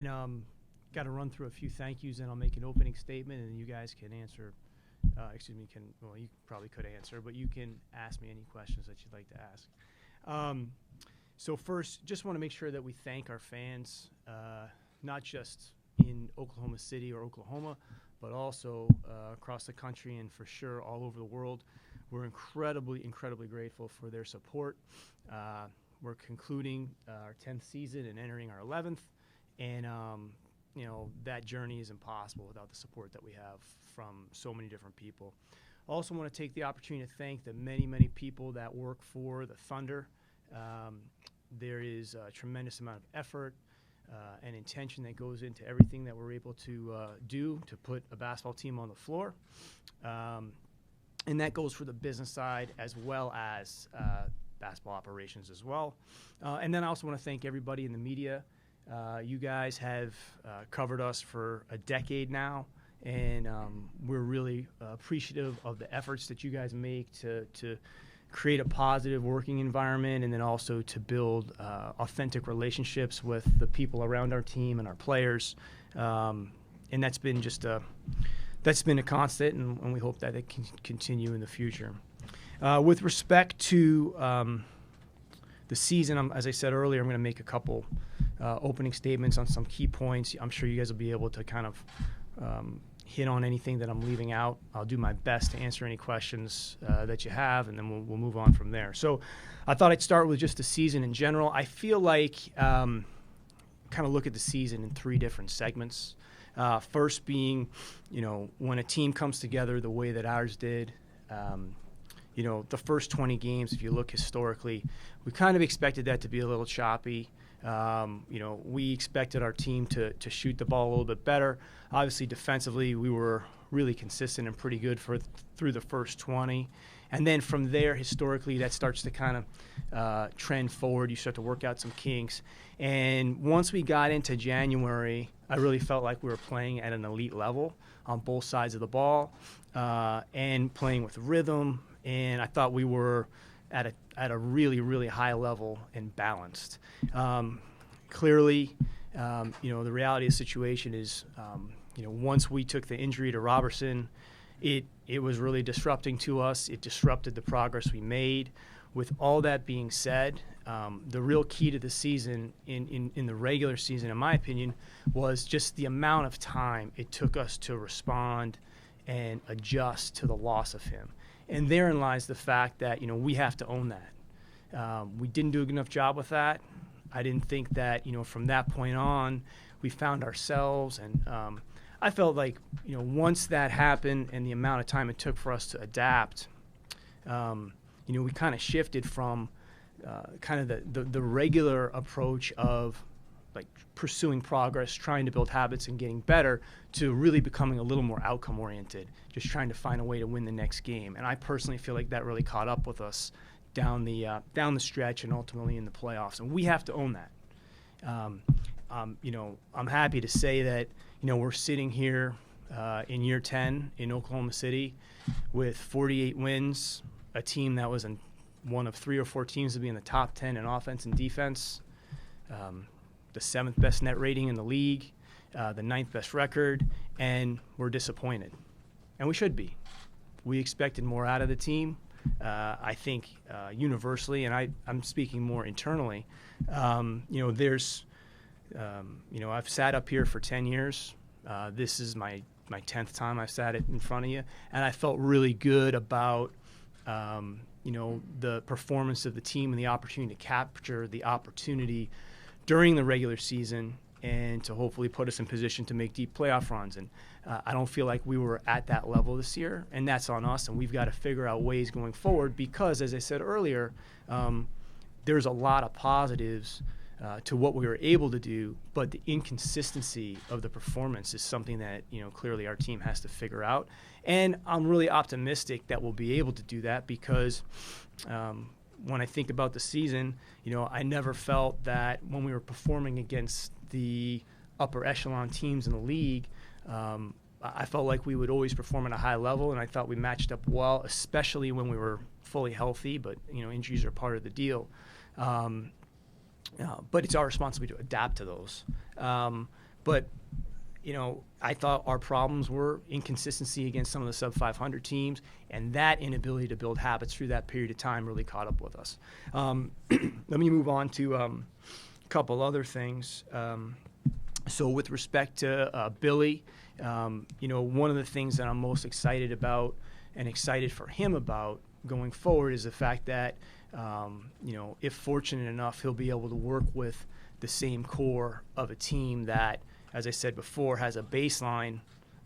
And, got to run through a few thank yous, and I'll make an opening statement, and you guys can answer. Well, you probably could answer, but you can ask me any questions that you'd like to ask. So first, just want to make sure that we thank our fans, not just in Oklahoma City or Oklahoma, but also across the country and for sure all over the world. We're incredibly, incredibly grateful for their support. We're concluding our 10th season and entering our 11th, and that journey is impossible without the support that we have from so many different people. Also want to take the opportunity to thank the many, many people that work for the Thunder. There is a tremendous amount of effort and intention that goes into everything that we're able to do to put a basketball team on the floor. And that goes for the business side as well as basketball operations as well. And then I also want to thank everybody in the media. You guys have covered us for a decade now, and we're really appreciative of the efforts that you guys make to create a positive working environment, and then also to build authentic relationships with the people around our team and our players. And that's been a constant, and we hope that it can continue in the future. With respect to the season, as I said earlier, I'm going to make a couple opening statements on some key points. I'm sure you guys will be able to kind of hit on anything that I'm leaving out. I'll do my best to answer any questions that you have, and then we'll move on from there. So I thought I'd start with just the season in general. I feel like kind of look at the season in three different segments. First being, when a team comes together the way that ours did. The first 20 games, if you look historically, we kind of expected that to be a little choppy. We expected our team to shoot the ball a little bit better. Obviously, defensively, we were really consistent and pretty good through the first 20. And then from there, historically, that starts to kind of trend forward. You start to work out some kinks. And once we got into January, I really felt like we were playing at an elite level on both sides of the ball and playing with rhythm. And I thought we were at a really, really high level and balanced. Clearly, the reality of the situation is, once we took the injury to Robertson, it was really disrupting to us. It disrupted the progress we made. With all that being said, the real key to the season in the regular season, in my opinion, was just the amount of time it took us to respond and adjust to the loss of him. And therein lies the fact that, we have to own that. We didn't do a good enough job with that. I didn't think that, from that point on, we found ourselves. And I felt like, once that happened and the amount of time it took for us to adapt, we kind of shifted from kind of the regular approach of like pursuing progress, trying to build habits and getting better, to really becoming a little more outcome oriented, just trying to find a way to win the next game. And I personally feel like that really caught up with us down the stretch and ultimately in the playoffs. And we have to own that. I'm happy to say that, we're sitting here in year 10 in Oklahoma City with 48 wins, a team that was one of 3 or 4 teams to be in the top 10 in offense and defense, the 7th best net rating in the league, the 9th best record, and we're disappointed. And we should be. We expected more out of the team. I think universally, and I'm speaking more internally, there's, I've sat up here for 10 years. This is my 10th time I've sat it in front of you, and I felt really good about, the performance of the team and the opportunity to capture the opportunity during the regular season and to hopefully put us in position to make deep playoff runs. And I don't feel like we were at that level this year, and that's on us, and we've got to figure out ways going forward because, as I said earlier, there's a lot of positives to what we were able to do, but the inconsistency of the performance is something that, clearly our team has to figure out. And I'm really optimistic that we'll be able to do that because when I think about the season, I never felt that when we were performing against the upper echelon teams in the league, I felt like we would always perform at a high level, and I thought we matched up well, especially when we were fully healthy, but, injuries are part of the deal. But it's our responsibility to adapt to those. But I thought our problems were inconsistency against some of the sub 500 teams, and that inability to build habits through that period of time really caught up with us. Let me move on to a couple other things. So with respect to Billy, one of the things that I'm most excited about and excited for him about going forward is the fact that, if fortunate enough, he'll be able to work with the same core of a team that, as I said before, has a baseline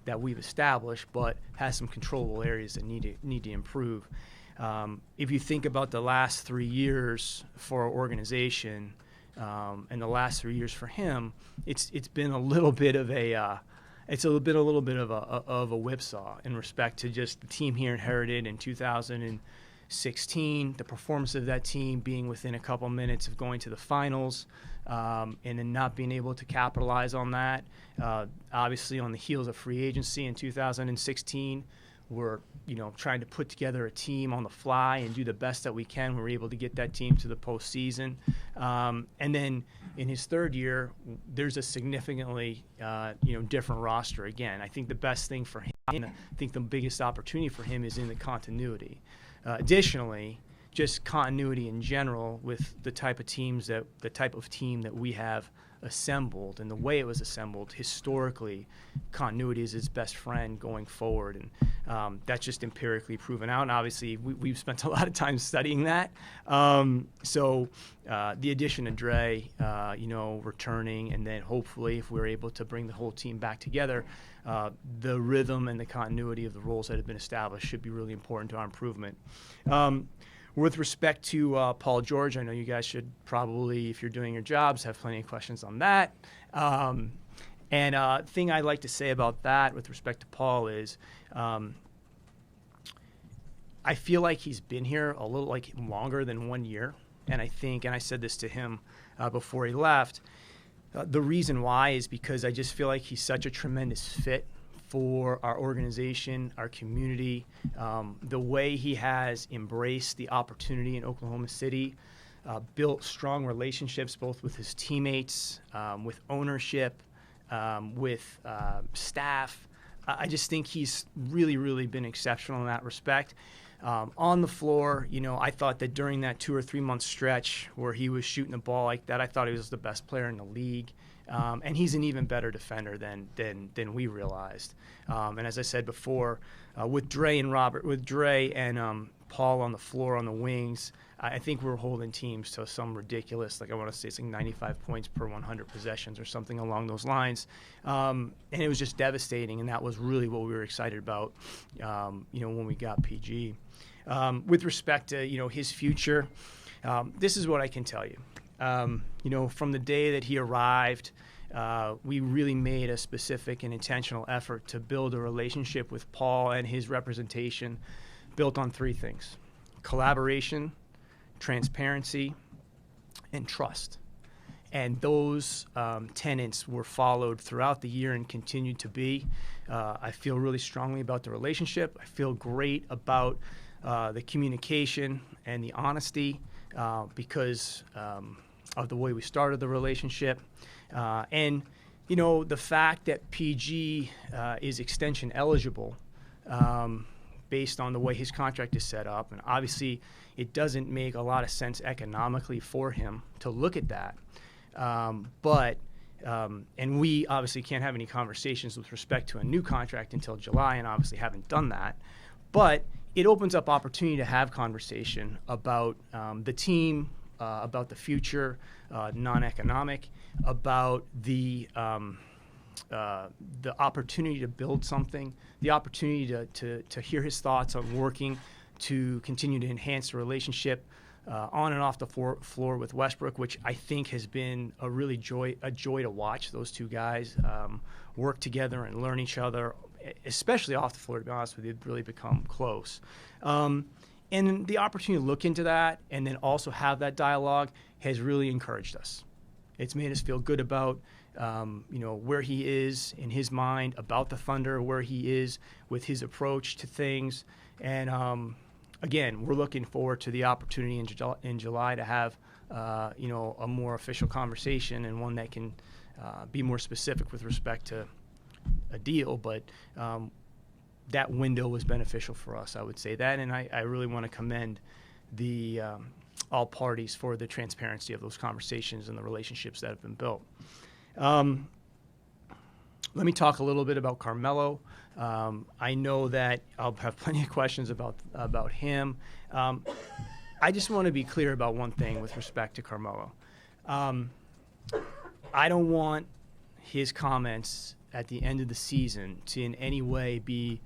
that we've established, but has some controllable areas that need to improve. If you think about the last 3 years for our organization, and the last 3 years for him, it's been a little bit of a whipsaw in respect to just the team he inherited in 2016, the performance of that team being within a couple minutes of going to the finals, and then not being able to capitalize on that. Obviously, on the heels of free agency in 2016, we're trying to put together a team on the fly and do the best that we can. We're able to get that team to the postseason, and then in his third year, there's a significantly different roster again. I think the best thing for him, I think the biggest opportunity for him is in the continuity. Additionally, just continuity in general with the type of team that we have assembled and the way it was assembled historically. Continuity is its best friend going forward, and that's just empirically proven out. And obviously, we've spent a lot of time studying that. So the addition of Dre, returning, and then hopefully, if we're able to bring the whole team back together, the rhythm and the continuity of the roles that have been established should be really important to our improvement. With respect to Paul George, I know you guys should probably, if you're doing your jobs, have plenty of questions on that. And thing I'd like to say about that with respect to Paul is I feel like he's been here a little longer than 1 year. And I think, and I said this to him before he left, the reason why is because I just feel like he's such a tremendous fit for our organization, our community, the way he has embraced the opportunity in Oklahoma City, built strong relationships both with his teammates, with ownership, with staff. I just think he's really, really been exceptional in that respect. On the floor, I thought that during that 2 or 3 month stretch where he was shooting the ball like that, I thought he was the best player in the league. And he's an even better defender than we realized. And as I said before, with Dre and Paul on the floor on the wings, I think we're holding teams to some ridiculous, I want to say it's 95 points per 100 possessions or something along those lines. And it was just devastating, and that was really what we were excited about, when we got PG. With respect to, his future, this is what I can tell you. From the day that he arrived, we really made a specific and intentional effort to build a relationship with Paul and his representation built on 3 things: collaboration, transparency, and trust. And those tenets were followed throughout the year and continued to be. I feel really strongly about the relationship. I feel great about the communication and the honesty because of the way we started the relationship. And the fact that PG is extension eligible based on the way his contract is set up, and obviously it doesn't make a lot of sense economically for him to look at that. But we obviously can't have any conversations with respect to a new contract until July, and obviously haven't done that. But it opens up opportunity to have conversation about the team, about the future, non-economic, about the opportunity to build something, the opportunity to hear his thoughts on working to continue to enhance the relationship on and off the floor with Westbrook, which I think has been a really joy to watch those two guys work together and learn each other, especially off the floor. To be honest with you, they've really become close. And the opportunity to look into that and then also have that dialogue has really encouraged us. It's made us feel good about where he is in his mind, about the Thunder, where he is with his approach to things. And again, we're looking forward to the opportunity in July to have a more official conversation, and one that can be more specific with respect to a deal, but that window was beneficial for us. I would say that, and I really want to commend the all parties for the transparency of those conversations and the relationships that have been built. Let me talk a little bit about Carmelo. I know that I'll have plenty of questions about him. I just want to be clear about one thing with respect to Carmelo. I don't want his comments at the end of the season to in any way be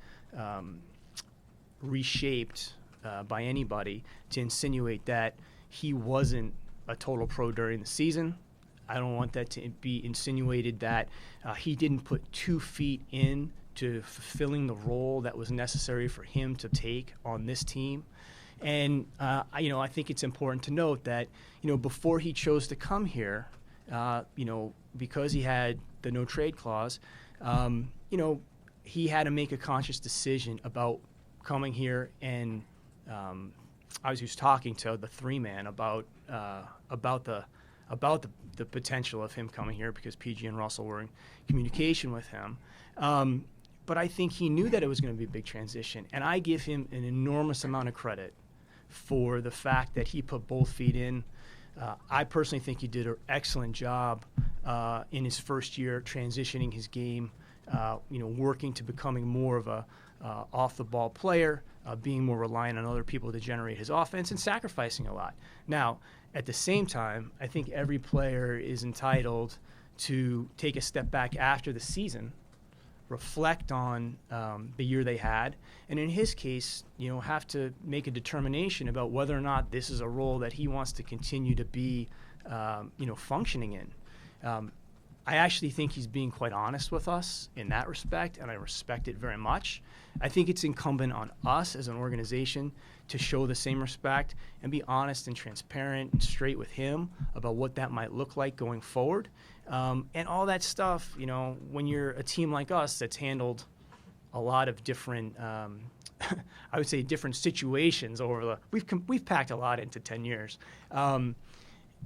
reshaped by anybody to insinuate that he wasn't a total pro during the season. I don't want that to be insinuated that he didn't put 2 feet in to fulfilling the role that was necessary for him to take on this team. And, I think it's important to note that, before he chose to come here, because he had the no trade clause, he had to make a conscious decision about coming here. And I was just talking to the 3-man about the potential of him coming here because PG and Russell were in communication with him. But I think he knew that it was going to be a big transition. And I give him an enormous amount of credit for the fact that he put both feet in. I personally think he did an excellent job in his first year transitioning his game, working to becoming more of a off-the-ball player, being more reliant on other people to generate his offense, and sacrificing a lot. Now, at the same time, I think every player is entitled to take a step back after the season, reflect on the year they had, and in his case, have to make a determination about whether or not this is a role that he wants to continue to be, functioning in. I actually think he's being quite honest with us in that respect, and I respect it very much. I think it's incumbent on us as an organization to show the same respect and be honest and transparent and straight with him about what that might look like going forward. And all that stuff, when you're a team like us that's handled a lot of different, I would say different situations we've packed a lot into 10 years.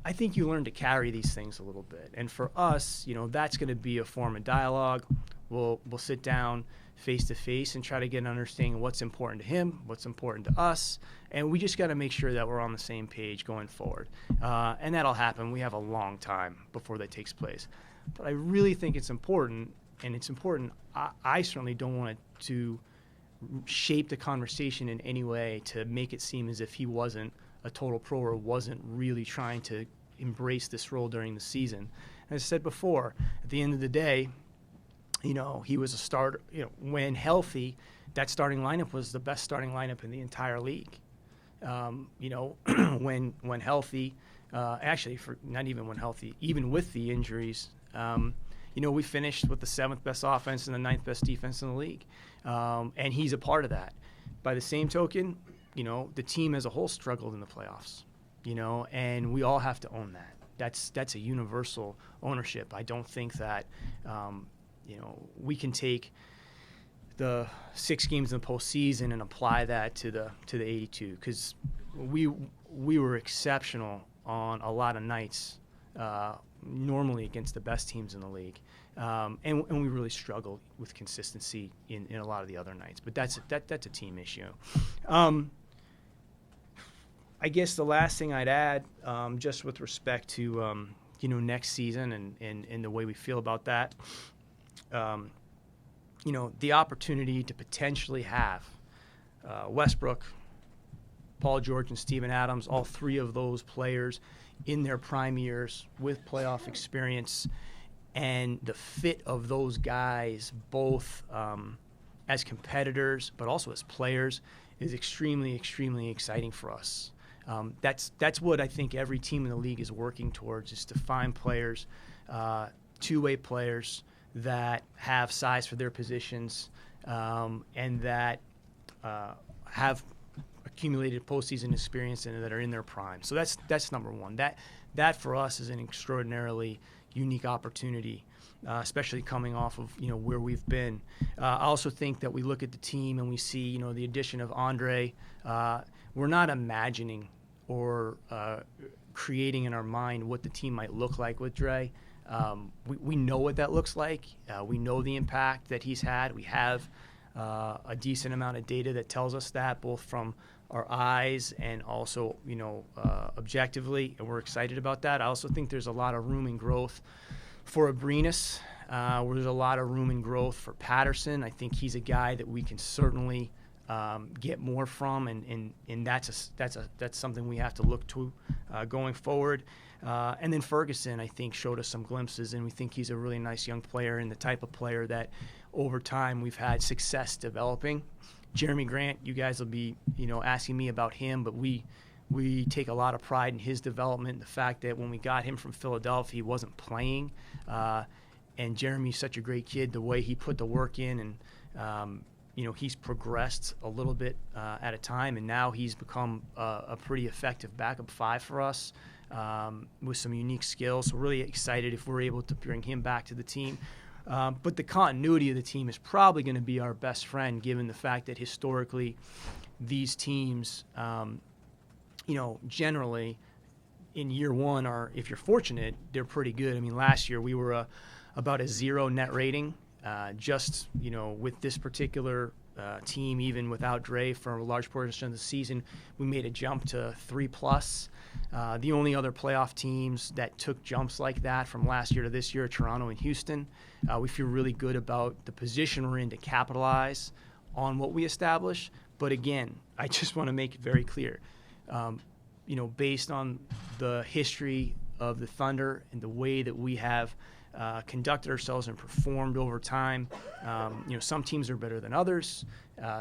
I think you learn to carry these things a little bit. And for us, that's going to be a form of dialogue. We'll sit down face to face and try to get an understanding of what's important to him, what's important to us. And we just got to make sure that we're on the same page going forward. And that'll happen. We have a long time before that takes place. But I really think it's important, and it's important. I certainly don't want it to shape the conversation in any way to make it seem as if he wasn't a total pro or wasn't really trying to embrace this role during the season. As I said before, at the end of the day, he was a starter. When healthy, that starting lineup was the best starting lineup in the entire league. When healthy, actually, not even when healthy, even with the injuries, we finished with the 7th best offense and the 9th best defense in the league. And he's a part of that. By the same token, the team as a whole struggled in the playoffs, and we all have to own that. That's a universal ownership. I don't think that, we can take the 6 games in the postseason and apply that to the 82, because we were exceptional on a lot of nights, normally against the best teams in the league. And we really struggled with consistency in a lot of the other nights. But that's a team issue. I guess the last thing I'd add, just with respect to next season and the way we feel about that, the opportunity to potentially have Westbrook, Paul George, and Steven Adams, all 3 of those players in their prime years with playoff experience, and the fit of those guys, both as competitors but also as players, is extremely, extremely exciting for us. That's what I think every team in the league is working towards, is to find players, two-way players that have size for their positions, and that have accumulated postseason experience and that are in their prime. So that's number one. That for us is an extraordinarily unique opportunity, especially coming off of where we've been. I also think that we look at the team and we see the addition of Andre. We're not imagining or creating in our mind what the team might look like with Dre. We know what that looks like. We know the impact that he's had. We have a decent amount of data that tells us that, both from our eyes and also, objectively, and we're excited about that. I also think there's a lot of room and growth for Abrinas. There's a lot of room and growth for Patterson. I think he's a guy that we can certainly get more from, and that's something we have to look to going forward. And then Ferguson, I think, showed us some glimpses, and we think he's a really nice young player and the type of player that over time we've had success developing. Jeremy Grant, you guys will be, asking me about him, but we take a lot of pride in his development. The fact that when we got him from Philadelphia, he wasn't playing, and Jeremy's such a great kid. The way he put the work in, and he's progressed a little bit at a time, and now he's become a pretty effective backup 5 for us with some unique skills. So really excited if we're able to bring him back to the team. But the continuity of the team is probably going to be our best friend, given the fact that historically these teams, generally in year one are, if you're fortunate, they're pretty good. I mean, last year we were about a 0 net rating. With this particular team, even without Dre for a large portion of the season, we made a jump to 3+. The only other playoff teams that took jumps like that from last year to this year are Toronto and Houston. We feel really good about the position we're in to capitalize on what we establish. But again, I just want to make it very clear, based on the history of the Thunder and the way that we have conducted ourselves and performed over time. Some teams are better than others.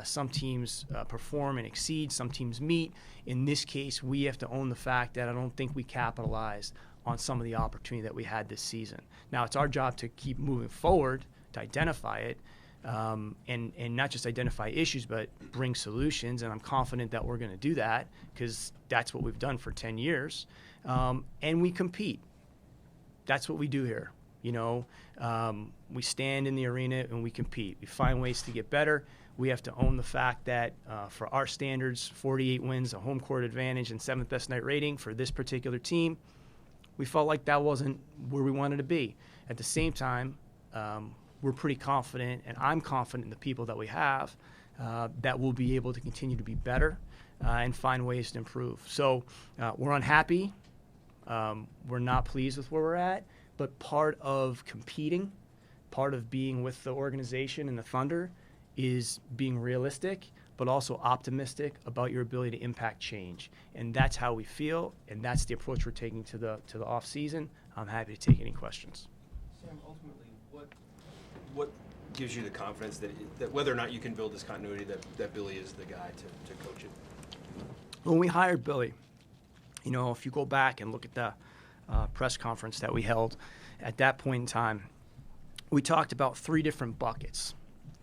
Some teams perform and exceed. Some teams meet. In this case, we have to own the fact that I don't think we capitalized on some of the opportunity that we had this season. Now, it's our job to keep moving forward, to identify it, and not just identify issues, but bring solutions. And I'm confident that we're going to do that because that's what we've done for 10 years. And we compete. That's what we do here. We stand in the arena and we compete. We find ways to get better. We have to own the fact that for our standards, 48 wins, a home court advantage, and 7th best night rating for this particular team, we felt like that wasn't where we wanted to be. At the same time, we're pretty confident, and I'm confident in the people that we have, that we'll be able to continue to be better and find ways to improve. So we're unhappy. We're not pleased with where we're at. But part of competing, part of being with the organization and the Thunder is being realistic, but also optimistic about your ability to impact change. And that's how we feel, and that's the approach we're taking to the off season. I'm happy to take any questions. Sam, ultimately, what gives you the confidence that whether or not you can build this continuity, that Billy is the guy to coach it? When we hired Billy, if you go back and look at the press conference that we held at that point in time, we talked about 3 different buckets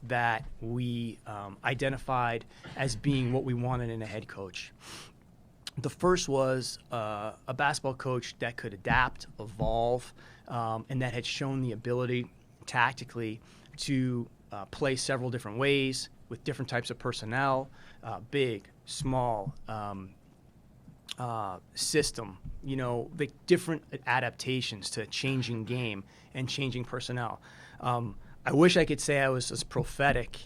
that we identified as being what we wanted in a head coach. The first was a basketball coach that could adapt, evolve, and that had shown the ability tactically to play several different ways with different types of personnel, big, small, system, the different adaptations to changing game and changing personnel. I wish I could say I was as prophetic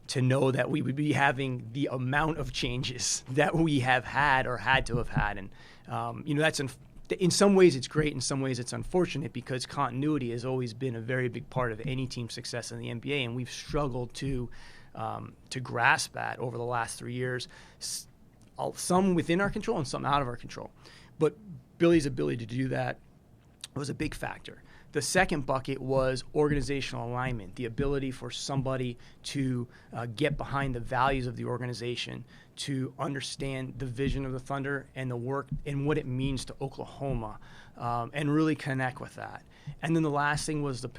to know that we would be having the amount of changes that we have had or had to have had. And, that's in some ways it's great, in some ways it's unfortunate because continuity has always been a very big part of any team's success in the NBA, and we've struggled to grasp that over the last 3 years. Some within our control and some out of our control. But Billy's ability to do that was a big factor. The second bucket was organizational alignment, the ability for somebody to get behind the values of the organization, to understand the vision of the Thunder and the work and what it means to Oklahoma, and really connect with that. And then the last thing was the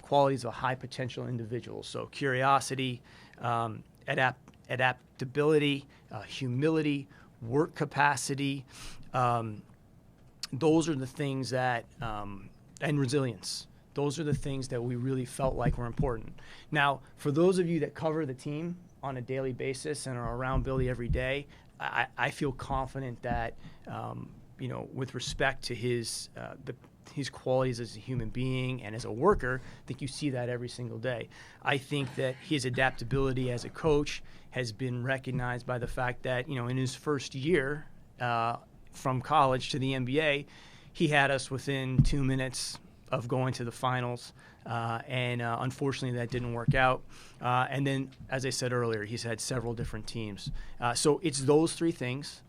qualities of a high potential individual. So curiosity, adaptability, humility, work capacity. Those are the things that, and resilience. Those are the things that we really felt like were important. Now, for those of you that cover the team on a daily basis and are around Billy every day, I feel confident that, with respect to his qualities as a human being and as a worker, I think you see that every single day. I think that his adaptability as a coach has been recognized by the fact that, in his first year from college to the NBA, he had us within 2 minutes of going to the finals. And unfortunately, that didn't work out. And then, as I said earlier, he's had several different teams. So it's those three things,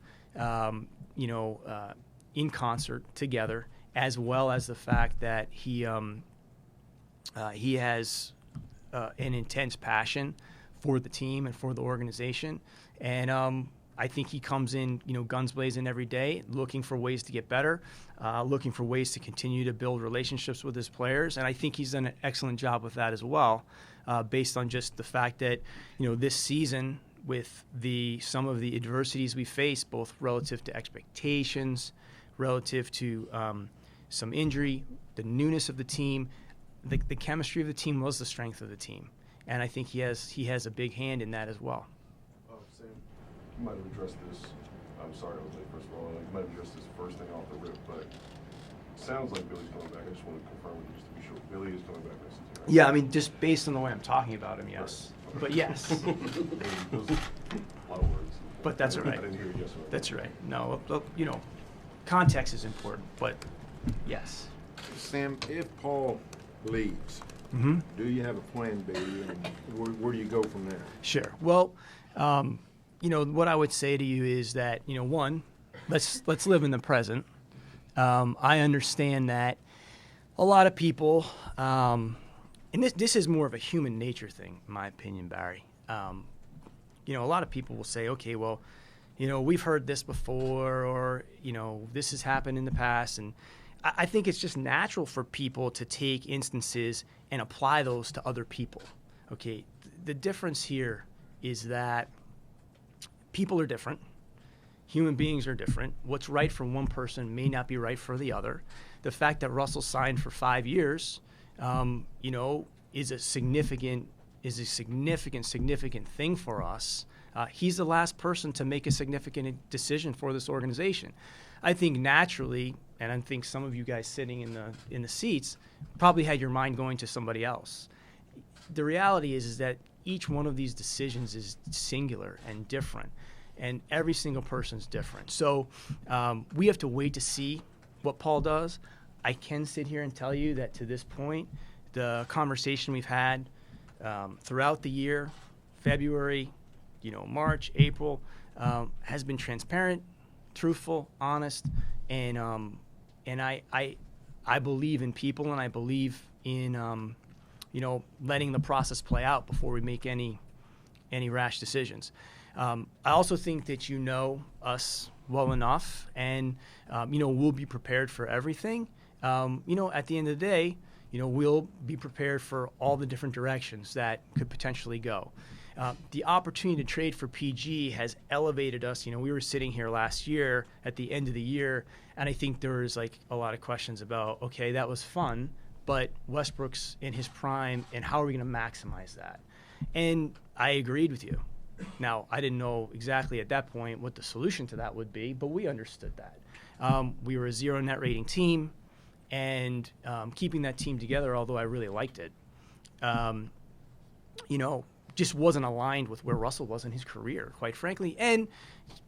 in concert together, as well as the fact that he has an intense passion for the team and for the organization. And I think he comes in, guns blazing every day, looking for ways to get better, looking for ways to continue to build relationships with his players. And I think he's done an excellent job with that as well, based on just the fact that, this season, with some of the adversities we face, both relative to expectations, relative to some injury, the newness of the team, the chemistry of the team was the strength of the team. And I think he has a big hand in that as well. Sam, you might have addressed this. I'm sorry I was late, first of all. You might have addressed this first thing off the rip, but it sounds like Billy's coming back. I just want to confirm with you just to be sure. Billy is coming back next season, right? Yeah, I mean, just based on the way I'm talking about him, yes. Right. Okay. But yes. Those are a lot of words. But that's all right. I didn't hear you yes or no. That's right. No, look, context is important, but yes. Sam, if Paul leaves, Mm-hmm. do you have a plan B, and where do you go from there? Sure. Well, what I would say to you is that, one, let's live in the present. I understand that a lot of people, and this is more of a human nature thing, in my opinion, Barry. A lot of people will say, okay, well, we've heard this before, or, this has happened in the past. And I think it's just natural for people to take instances and apply those to other people. Okay, the difference here is that people are different. Human beings are different. What's right for one person may not be right for the other. The fact that Russell signed for 5 years, is a significant thing for us. He's the last person to make a significant decision for this organization. I think naturally, and I think some of you guys sitting in the seats probably had your mind going to somebody else. The reality is that each one of these decisions is singular and different, and every single person's different. So we have to wait to see what Paul does. I can sit here and tell you that to this point, the conversation we've had throughout the year, February, March, April, has been transparent, truthful, honest, and I believe in people, and I believe in letting the process play out before we make any rash decisions. I also think that us well enough, and we'll be prepared for everything. At the end of the day, we'll be prepared for all the different directions that could potentially go. The opportunity to trade for PG has elevated us. We were sitting here last year at the end of the year, and I think there was a lot of questions about, okay, that was fun, but Westbrook's in his prime, and how are we going to maximize that? And I agreed with you. Now, I didn't know exactly at that point what the solution to that would be, but we understood that. We were a 0 net rating team, and keeping that team together, although I really liked it, just wasn't aligned with where Russell was in his career, quite frankly. And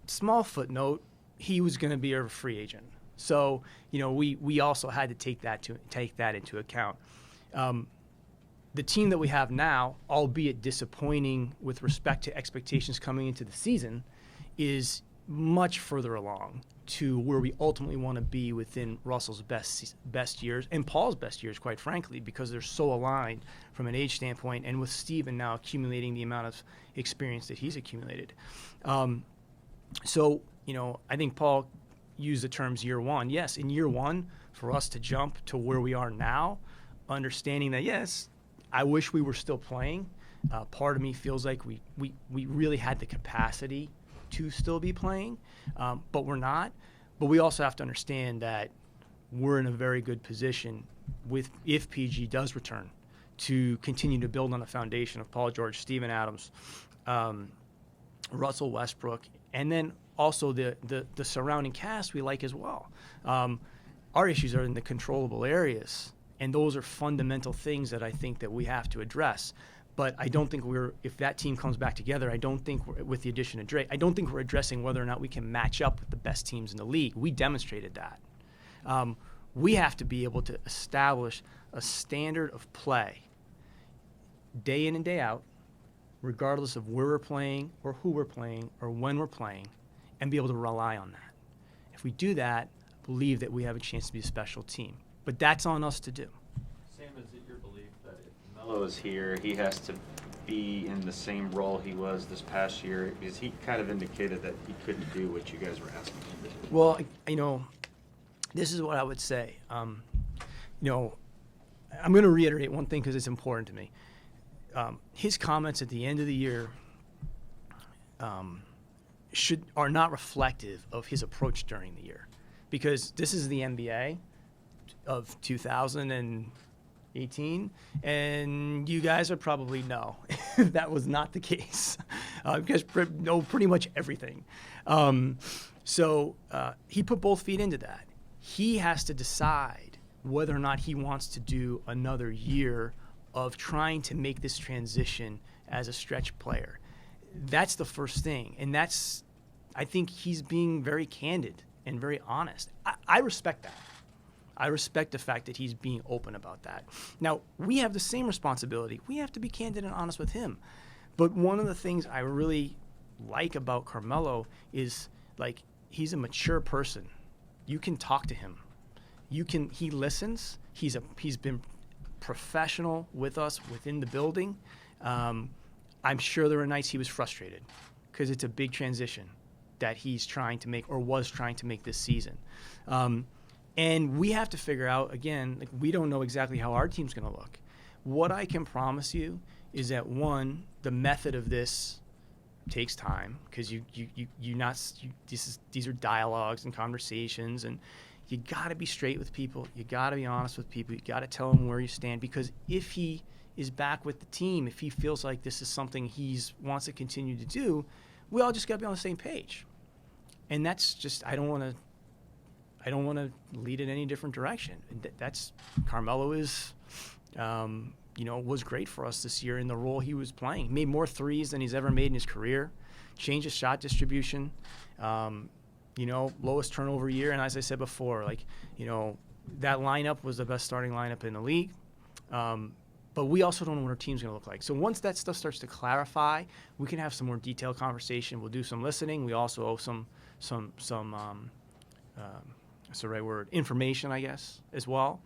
small footnote, he was going to be a free agent. So, we also had to take that into account. The team that we have now, albeit disappointing with respect to expectations coming into the season, is much further along to where we ultimately want to be within Russell's best years and Paul's best years, quite frankly, because they're so aligned from an age standpoint, and with Steven now accumulating the amount of experience that he's accumulated. I think Paul used the terms year one. Yes, in year one, for us to jump to where we are now, understanding that, yes, I wish we were still playing. Part of me feels like we really had the capacity to still be playing, but we're not. But we also have to understand that we're in a very good position if PG does return to continue to build on the foundation of Paul George, Steven Adams, Russell Westbrook, and then also the surrounding cast we like as well. Our issues are in the controllable areas, and those are fundamental things that I think that we have to address. But I don't think if that team comes back together, I don't think with the addition of Dre, I don't think we're addressing whether or not we can match up with the best teams in the league. We demonstrated that. We have to be able to establish a standard of play day in and day out, regardless of where we're playing or who we're playing or when we're playing, and be able to rely on that. If we do that, I believe that we have a chance to be a special team. But that's on us to do. Sam, is it your belief that if Melo is here, he has to be in the same role he was this past year? Because he kind of indicated that he couldn't do what you guys were asking him to do. Well, this is what I would say. I'm going to reiterate one thing because it's important to me. His comments at the end of the year are not reflective of his approach during the year, because this is the NBA of 2018, and you guys would probably know that was not the case. You guys know pretty much everything. So he put both feet into that. He has to decide whether or not he wants to do another year of trying to make this transition as a stretch player. That's the first thing. And I think he's being very candid and very honest. I respect that. I respect the fact that he's being open about that. Now, we have the same responsibility. We have to be candid and honest with him. But one of the things I really like about Carmelo is, he's a mature person. You can talk to him. He listens. He's been professional with us within the building. I'm sure there were nights he was frustrated because it's a big transition that he's trying to make or was trying to make this season. And we have to figure out, again, we don't know exactly how our team's going to look. What I can promise you is that, one, the method of this takes time, because these are dialogues and conversations, and you got to be straight with people. You got to be honest with people. You got to tell them where you stand, because if he is back with the team, if he feels like this is something he wants to continue to do, we all just got to be on the same page. And that's just, I don't want to lead in any different direction. That's Carmelo was great for us this year in the role he was playing. He made more threes than he's ever made in his career. Changed his shot distribution. Lowest turnover year. And as I said before, that lineup was the best starting lineup in the league. But we also don't know what our team's going to look like. So once that stuff starts to clarify, we can have some more detailed conversation. We'll do some listening. We also owe some what's the right word, information, I guess, as well.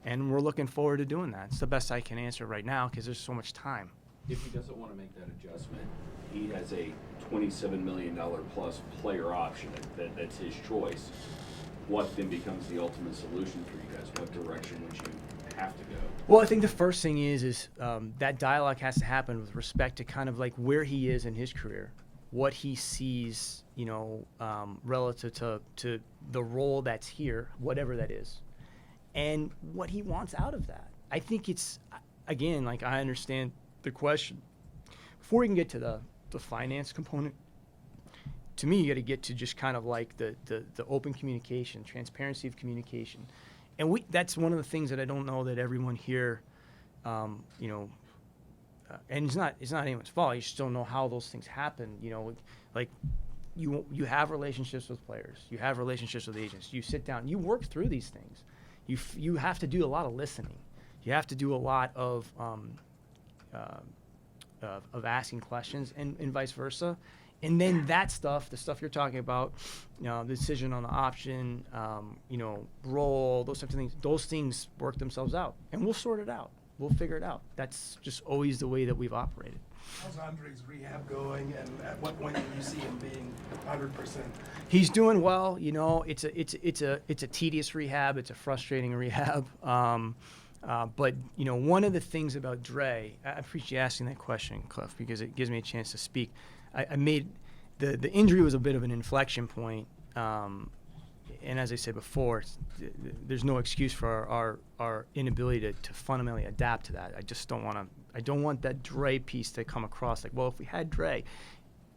And we're looking forward to doing that. It's the best I can answer right now because there's so much time. If he doesn't want to make that adjustment, he has a $27 million plus player option that's his choice. What then becomes the ultimate solution for you guys? What direction would you have to go? Well, I think the first thing is that dialogue has to happen with respect to kind of where he is in his career, what he sees, relative to the role that's here, whatever that is, and what he wants out of that. I think it's, again, I understand the question. Before we can get to the finance component, to me, you got to get to just kind of the open communication, transparency of communication. And that's one of the things that I don't know that everyone here, and it's not anyone's fault. You just don't know how those things happen. You have relationships with players. You have relationships with agents. You sit down. You work through these things. You have to do a lot of listening. You have to do a lot of asking questions and vice versa. And then that stuff, the stuff you're talking about, the decision on the option, role, those types of things, those things work themselves out. And we'll sort it out. We'll figure it out. That's just always the way that we've operated. How's Andre's rehab going, and at what point do you see him being 100%? He's doing well. It's a tedious rehab. It's a frustrating rehab. But one of the things about Dre, I appreciate you asking that question, Cliff, because it gives me a chance to speak. I made the injury was a bit of an inflection point, and as I said before, there's no excuse for our inability to fundamentally adapt to that. I just don't want to. I don't want that Dre piece to come across well, if we had Dre,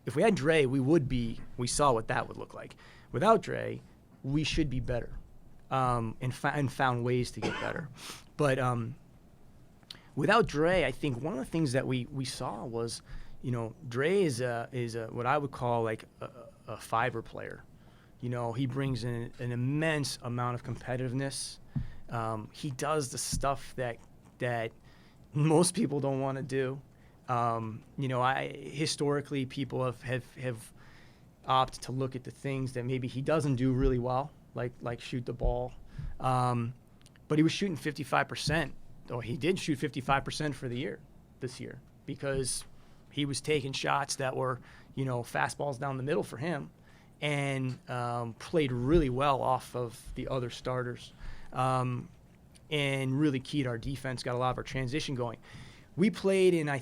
we saw what that would look like. Without Dre, we should be better. and found ways to get better. But without Dre, I think one of the things that we saw was, Dre is a what I would call like a fiber player. He brings in an immense amount of competitiveness. He does the stuff that most people don't want to do. Historically people have opted to look at the things that maybe he doesn't do really well, like shoot the ball. But he was shooting 55%. Or he did shoot 55% for the year this year because he was taking shots that were, fastballs down the middle for him, and played really well off of the other starters, and really keyed our defense, got a lot of our transition going. We played in, I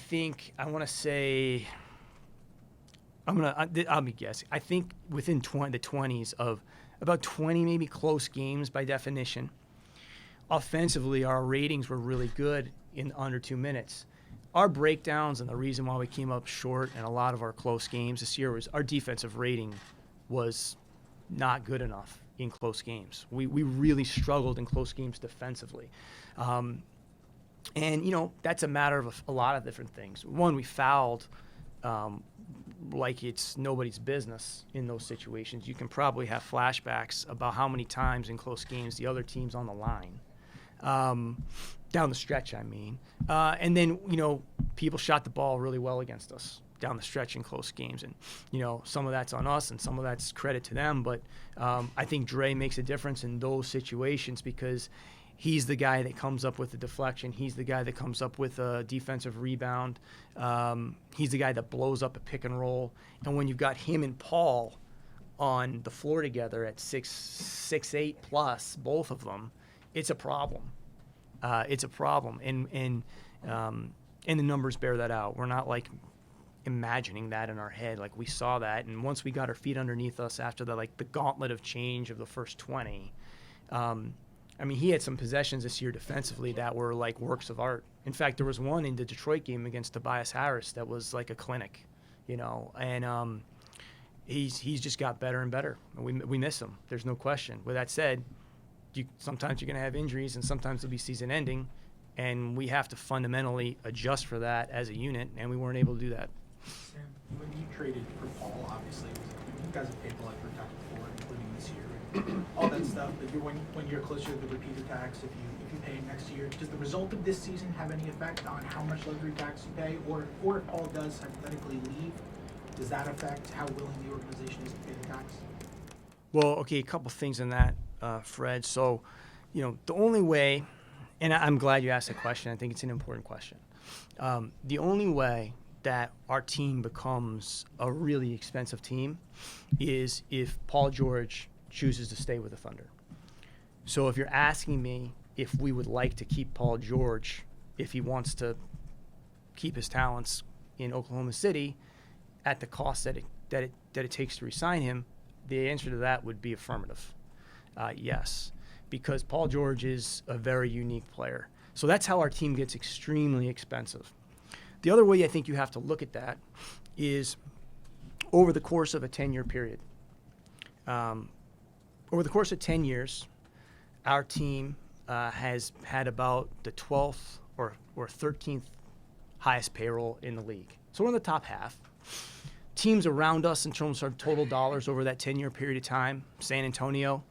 want to say, I'll be guessing. I think within the 20s of about 20 maybe close games by definition. Offensively, our ratings were really good in under 2 minutes. Our breakdowns and the reason why we came up short in a lot of our close games this year was our defensive rating was not good enough in close games. We really struggled in close games defensively. And, that's a matter of a lot of different things. One, we fouled like it's nobody's business in those situations. You can probably have flashbacks about how many times in close games the other team's on the line. Down the stretch, I mean. And then, people shot the ball really well against us down the stretch in close games. And, some of that's on us and some of that's credit to them. But I think Dre makes a difference in those situations because he's the guy that comes up with the deflection. He's the guy that comes up with a defensive rebound. He's the guy that blows up a pick and roll. And when you've got him and Paul on the floor together at 6'8" plus, both of them, it's a problem. It's a problem, and the numbers bear that out. We're not like imagining that in our head. Like we saw that, and once we got our feet underneath us after the gauntlet of change of the first 20, he had some possessions this year defensively that were like works of art. In fact, there was one in the Detroit game against Tobias Harris that was like a clinic, and he's just got better and better. We miss him. There's no question. With that said, sometimes you're going to have injuries and sometimes it'll be season ending, and we have to fundamentally adjust for that as a unit, and we weren't able to do that. Sam, when you traded for Paul, obviously, you guys have paid a lot for tax before, including this year, and all that stuff, but when you're closer to the repeater tax, if you pay next year, does the result of this season have any effect on how much luxury tax you pay, or if Paul does hypothetically leave, does that affect how willing the organization is to pay the tax? Well, okay, a couple things in that, Fred. So, the only way, and I'm glad you asked that question. I think it's an important question. The only way that our team becomes a really expensive team is if Paul George chooses to stay with the Thunder. So if you're asking me if we would like to keep Paul George, if he wants to keep his talents in Oklahoma City at the cost that it takes to re-sign him, the answer to that would be affirmative. Yes, because Paul George is a very unique player. So that's how our team gets extremely expensive. The other way I think you have to look at that is over the course of a 10-year period. Over the course of 10 years, our team has had about the 12th or 13th highest payroll in the league. So we're in the top half. Teams around us in terms of total dollars over that 10-year period of time, San Antonio,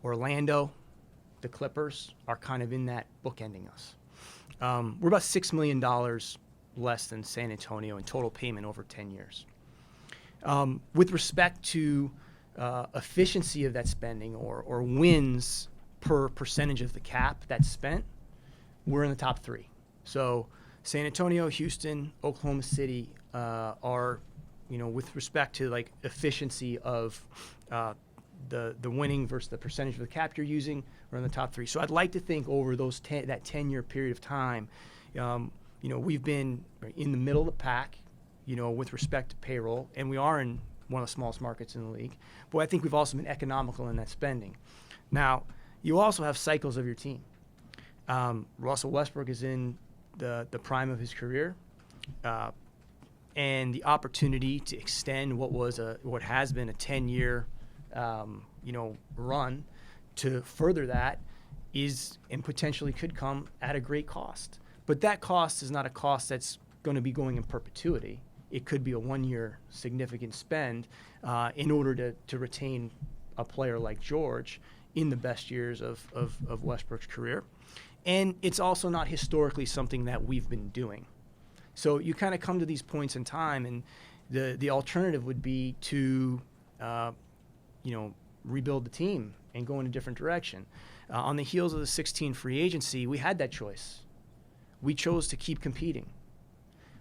Orlando, the Clippers, are kind of in that bookending us. We're about $6 million less than San Antonio in total payment over 10 years. With respect to efficiency of that spending or wins per percentage of the cap that's spent, we're in the top three. So San Antonio, Houston, Oklahoma City are, with respect to like efficiency of the winning versus the percentage of the cap you're using, we're in the top three. So I'd like to think over that 10-year period of time, we've been in the middle of the pack, with respect to payroll, and we are in one of the smallest markets in the league. But I think we've also been economical in that spending. Now, you also have cycles of your team. Russell Westbrook is in the prime of his career, and the opportunity to extend what has been a 10-year, run to further that is and potentially could come at a great cost. But that cost is not a cost that's going to be going in perpetuity. It could be a one-year significant spend in order to retain a player like George in the best years of Westbrook's career. And it's also not historically something that we've been doing. So you kind of come to these points in time, and the alternative would be to, rebuild the team and go in a different direction. On the heels of the 16 free agency, we had that choice. We chose to keep competing.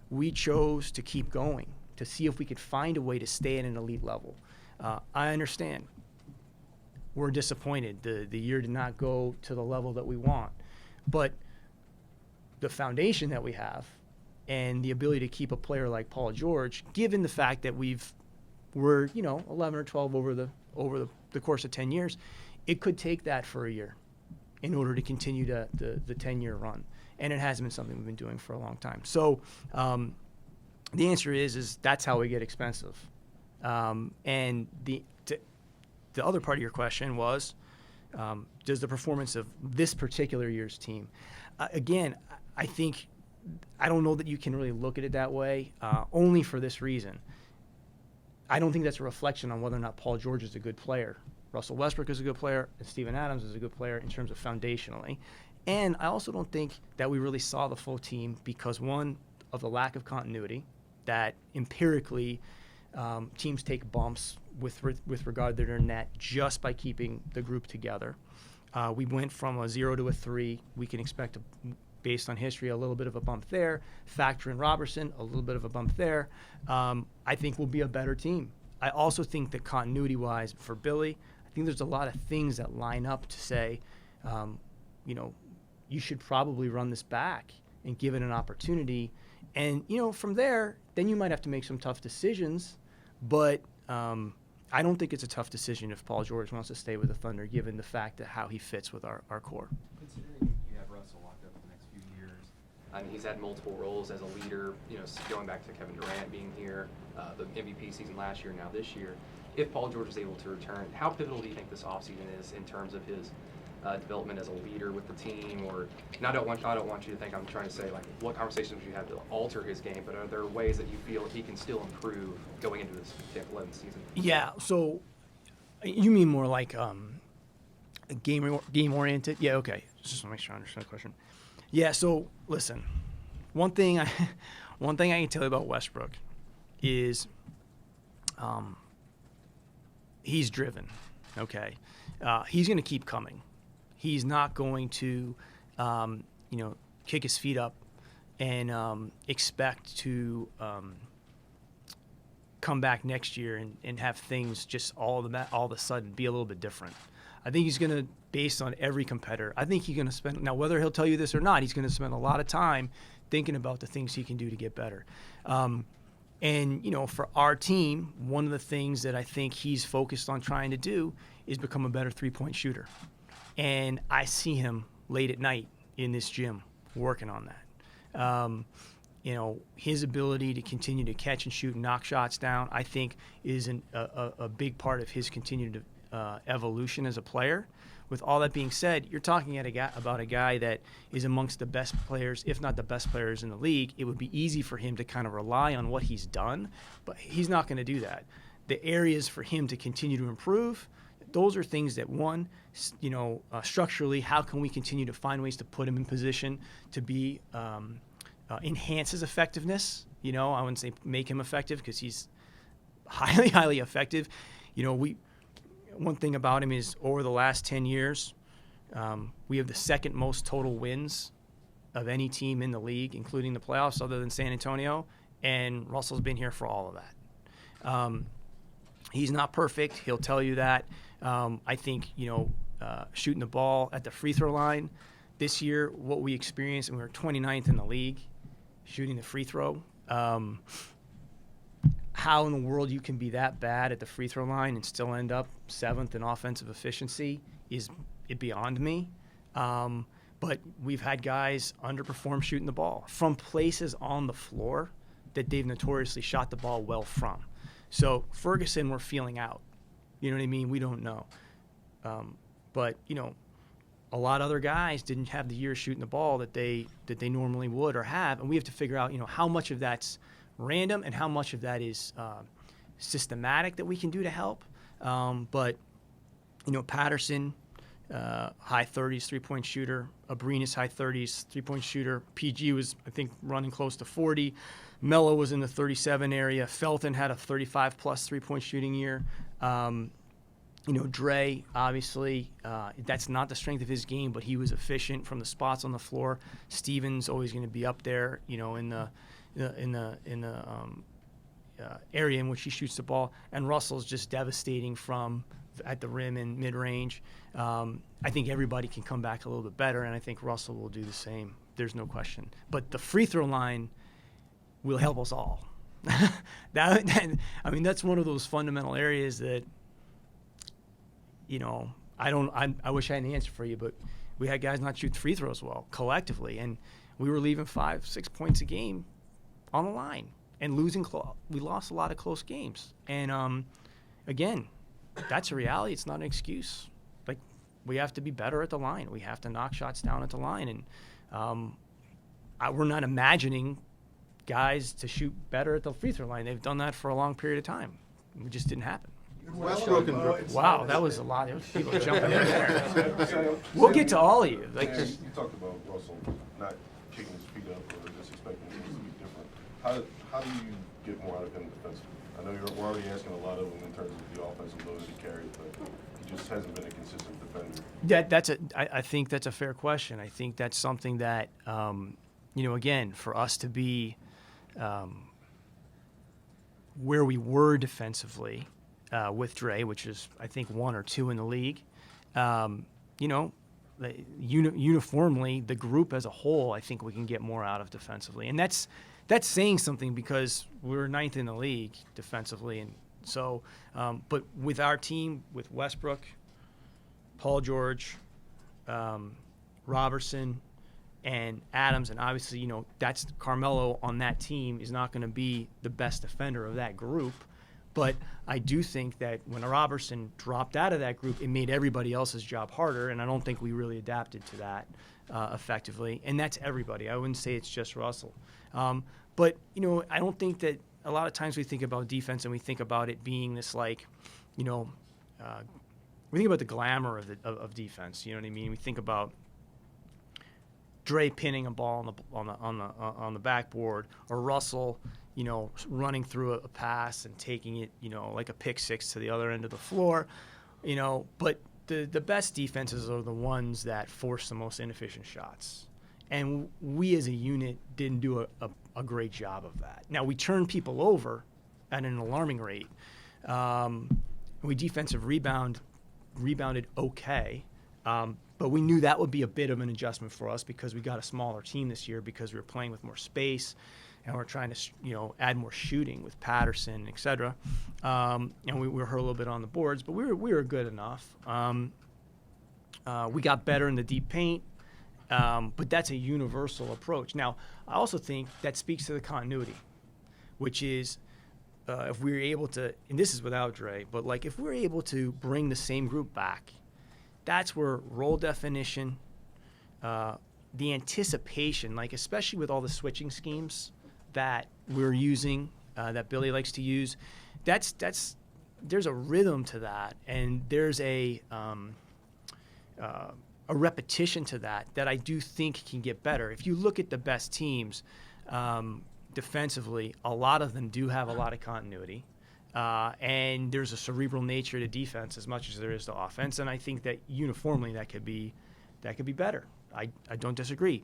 We chose to keep going, to see if we could find a way to stay at an elite level. I understand. We're disappointed. The year did not go to the level that we want. But the foundation that we have and the ability to keep a player like Paul George, given the fact that we're 11 or 12 over the course of 10 years, it could take that for a year in order to continue the 10-year run. And it hasn't been something we've been doing for a long time. So the answer is that's how we get expensive. And the other part of your question was, does the performance of this particular year's team? Again, I don't know that you can really look at it that way, only for this reason. I don't think that's a reflection on whether or not Paul George is a good player. Russell Westbrook is a good player, and Steven Adams is a good player in terms of foundationally. And I also don't think that we really saw the full team because, one, of the lack of continuity, that empirically teams take bumps with regard to their net just by keeping the group together. We went from a 0 to a 3. We can expect, based on history, a little bit of a bump there. Factor in Robertson, a little bit of a bump there. I think we'll be a better team. I also think that continuity-wise for Billy, I think there's a lot of things that line up to say, you should probably run this back and give it an opportunity. And, from there, then you might have to make some tough decisions. But I don't think it's a tough decision if Paul George wants to stay with the Thunder, given the fact of how he fits with our core. Considering you have Russell locked up for the next few years, I mean, he's had multiple roles as a leader, going back to Kevin Durant being here, the MVP season last year, now this year. If Paul George is able to return, how pivotal do you think this offseason is in terms of his development as a leader with the team? Or, and I don't want you to think I'm trying to say, like, what conversations would you have to alter his game, but are there ways that you feel he can still improve going into this 11th season? Yeah, so you mean more like game-oriented? Yeah, okay. Just want to make sure I understand the question. Yeah, so listen, one thing I can tell you about Westbrook is he's driven, okay? He's going to keep coming. He's not going to, kick his feet up and expect to come back next year and have things just all of a sudden be a little bit different. I think he's going to, based on every competitor, I think he's going to spend, now whether he'll tell you this or not, he's going to spend a lot of time thinking about the things he can do to get better. And, for our team, one of the things that I think he's focused on trying to do is become a better three-point shooter. And I see him late at night in this gym working on that. His ability to continue to catch and shoot and knock shots down, I think, is a big part of his continued evolution as a player. With all that being said, you're talking about a guy that is amongst the best players, if not the best players in the league. It would be easy for him to kind of rely on what he's done, but he's not going to do that. The areas for him to continue to improve, those are things that, one, structurally, how can we continue to find ways to put him in position to be enhance his effectiveness? I wouldn't say make him effective because he's highly, highly effective. One thing about him is over the last 10 years, we have the second most total wins of any team in the league, including the playoffs, other than San Antonio, and Russell's been here for all of that. He's not perfect. He'll tell you that. I think, shooting the ball at the free throw line this year, what we experienced, and we were 29th in the league shooting the free throw. How in the world you can be that bad at the free throw line and still end up 7th in offensive efficiency is beyond me. But we've had guys underperform shooting the ball from places on the floor that they've notoriously shot the ball well from. So Ferguson, we're feeling out. You know what I mean? We don't know. But, a lot of other guys didn't have the year shooting the ball that they normally would or have, and we have to figure out, how much of that's random and how much of that is systematic that we can do to help. But, Patterson, high 30s3-point shooter. Abrinas, high 30s 3-point shooter. PG was, I think, running close to 40. Melo was in the 37 area. Felton had a 35-plus 3-point shooting year. Dre, obviously, that's not the strength of his game, but he was efficient from the spots on the floor. Stevens always going to be up there, in the area in which he shoots the ball. And Russell's just devastating from at the rim and mid-range. I think everybody can come back a little bit better, and I think Russell will do the same. There's no question. But the free throw line will help us all. That's one of those fundamental areas that, I wish I had an answer for you, but we had guys not shoot free throws well collectively, and we were leaving 5-6 points a game on the line and losing. We lost a lot of close games, and again, that's a reality. It's not an excuse. Like, we have to be better at the line. We have to knock shots down at the line, and we're not imagining guys to shoot better at the free throw line. They've done that for a long period of time. It just didn't happen. Wow, that was a lot. There was people jumping in there. We'll get to all of you. You talked about Russell not kicking his feet up or just expecting things to be different. How do you get more out of him defensively? I know we're already asking a lot of him in terms of the offensive load that he carries, but he just hasn't been a consistent defender. I think that's a fair question. I think that's something that, again, for us to be where we were defensively with Dre, which is, I think, 1 or 2 in the league, uniformly, the group as a whole, I think we can get more out of defensively. And that's saying something because we're 9th in the league defensively. And so, but with our team, with Westbrook, Paul George, Robertson, and Adams, and obviously, that's Carmelo on that team is not going to be the best defender of that group. But I do think that when Robertson dropped out of that group, it made everybody else's job harder, and I don't think we really adapted to that effectively. And that's everybody. I wouldn't say it's just Russell. But, I don't think that a lot of times we think about defense and we think about it being this we think about the glamour of defense. You know what I mean? We think about Dre pinning a ball on the backboard, or Russell, running through a pass and taking it, like a pick six to the other end of the floor, But the best defenses are the ones that force the most inefficient shots, and we as a unit didn't do a great job of that. Now we turned people over at an alarming rate. We defensive rebounded okay. But we knew that would be a bit of an adjustment for us because we got a smaller team this year because we were playing with more space and we're trying to, add more shooting with Patterson, et cetera. And we were hurt a little bit on the boards, but we were good enough. We got better in the deep paint, but that's a universal approach. Now, I also think that speaks to the continuity, which is if we were able to, and this is without Dre, but if we're able to bring the same group back, that's where role definition, the anticipation, especially with all the switching schemes that we're using, that Billy likes to use, there's a rhythm to that, and there's a repetition to that I do think can get better. If you look at the best teams defensively, a lot of them do have a lot of continuity. And there's a cerebral nature to defense as much as there is to offense, and I think that uniformly that could be better. I don't disagree.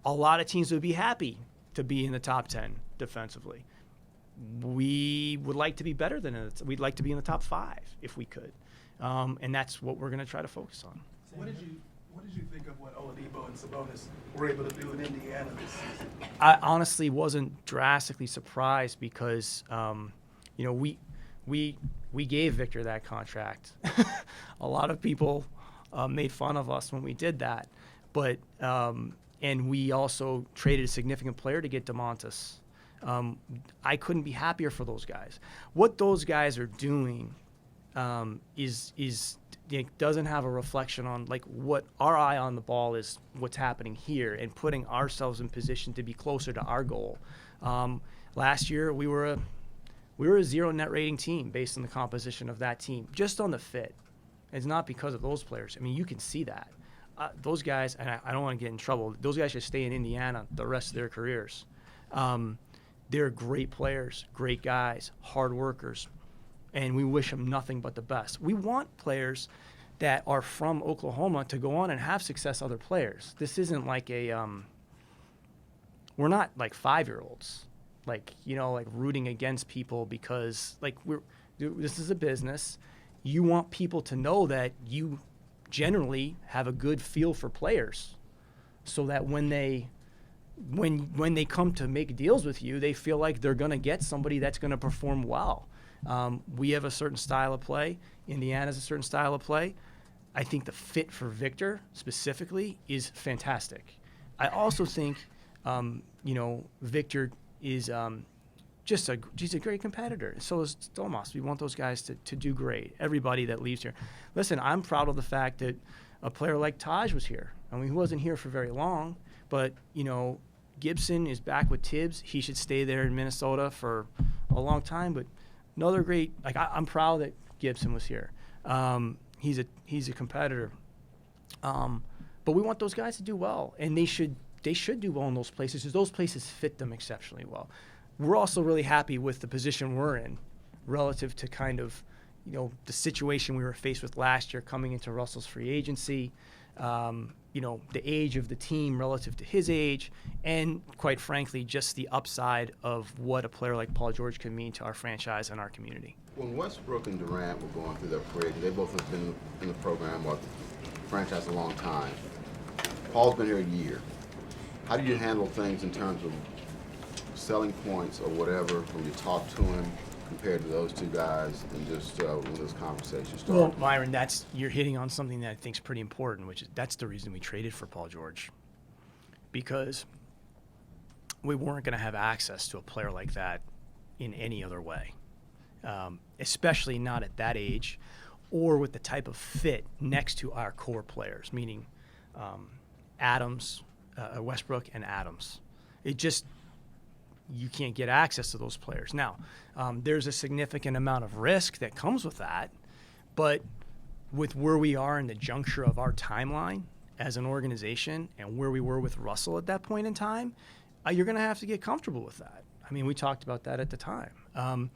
A lot of teams would be happy to be in the top 10 defensively. We would like to be better than it. We'd like to be in the top 5 if we could, and that's what we're going to try to focus on. What did you think of what Oladipo and Sabonis were able to do in Indiana this season? I honestly wasn't drastically surprised because we gave Victor that contract. A lot of people made fun of us when we did that, but and we also traded a significant player to get DeMontis. I couldn't be happier for those guys. What those guys are doing is it doesn't have a reflection on like what our eye on the ball is, what's happening here, and putting ourselves in position to be closer to our goal. Last year we were a 0 net rating team based on the composition of that team, just on the fit. It's not because of those players. I mean, you can see that. Those guys, and I don't want to get in trouble, those guys should stay in Indiana the rest of their careers. They're great players, great guys, hard workers, and we wish them nothing but the best. We want players that are from Oklahoma to go on and have success other players. This isn't like we're not like 5-year-olds, like, like rooting against people because like this is a business. You want people to know that you generally have a good feel for players so that when they come to make deals with you, they feel like they're going to get somebody that's going to perform well. We have a certain style of play. Indiana's a certain style of play. I think the fit for Victor specifically is fantastic. I also think, Victor is he's a great competitor. So is Tomas. We want those guys to do great. Everybody that leaves here. Listen, I'm proud of the fact that a player like Taj was here. I mean, he wasn't here for very long, but, Gibson is back with Tibbs. He should stay there in Minnesota for a long time. But another great, I'm proud that Gibson was here. He's a competitor. But we want those guys to do well, and they should do well in those places because those places fit them exceptionally well. We're also really happy with the position we're in relative to kind of, the situation we were faced with last year coming into Russell's free agency. The age of the team relative to his age, and quite frankly, just the upside of what a player like Paul George can mean to our franchise and our community. When Westbrook and Durant were going through their career, they both have been in the program or the franchise a long time. Paul's been here a year. How do you handle things in terms of selling points or whatever when you talk to him compared to those two guys and just when this conversation started? Well, Myron, you're hitting on something that I think is pretty important, which is that's the reason we traded for Paul George, because we weren't going to have access to a player like that in any other way, especially not at that age or with the type of fit next to our core players, meaning Westbrook and Adams. You can't get access to those players. Now, there's a significant amount of risk that comes with that, but with where we are in the juncture of our timeline as an organization and where we were with Russell at that point in time, you're going to have to get comfortable with that. I mean, we talked about that at the time.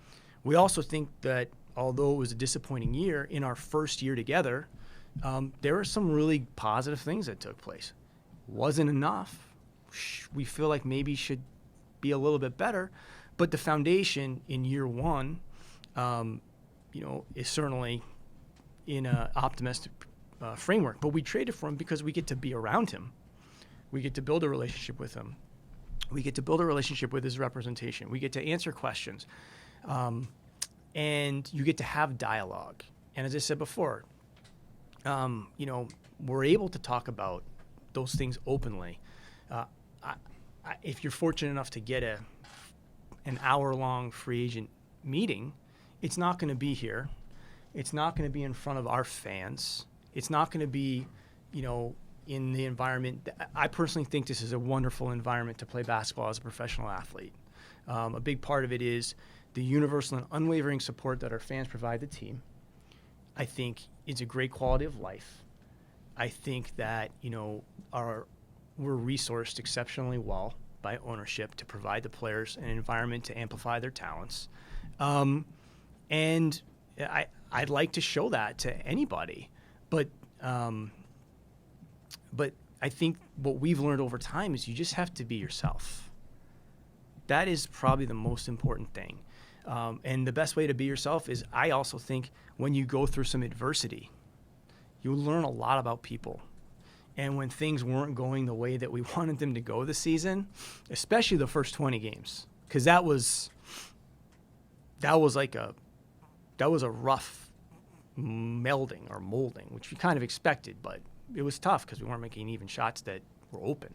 We also think that although it was a disappointing year, in our first year together, there were some really positive things that took place. Wasn't enough. We feel like maybe should be a little bit better, but the foundation in year one, is certainly in an optimistic framework. But we traded for him because we get to be around him. We get to build a relationship with him. We get to build a relationship with his representation. We get to answer questions, and you get to have dialogue. And as I said before, we're able to talk about those things openly. If you're fortunate enough to get an hour-long free agent meeting, it's not going to be here. It's not going to be in front of our fans. It's not going to be, in the environment. I personally think this is a wonderful environment to play basketball as a professional athlete. A big part of it is the universal and unwavering support that our fans provide the team. I think it's a great quality of life. I think that, we're resourced exceptionally well by ownership to provide the players an environment to amplify their talents. And I'd like to show that to anybody. But I think what we've learned over time is you just have to be yourself. That is probably the most important thing. And the best way to be yourself is, I also think, when you go through some adversity, you learn a lot about people. And when things weren't going the way that we wanted them to go this season, especially the first 20 games, because that was a rough melding or molding, which we kind of expected, but it was tough because we weren't making even shots that were open.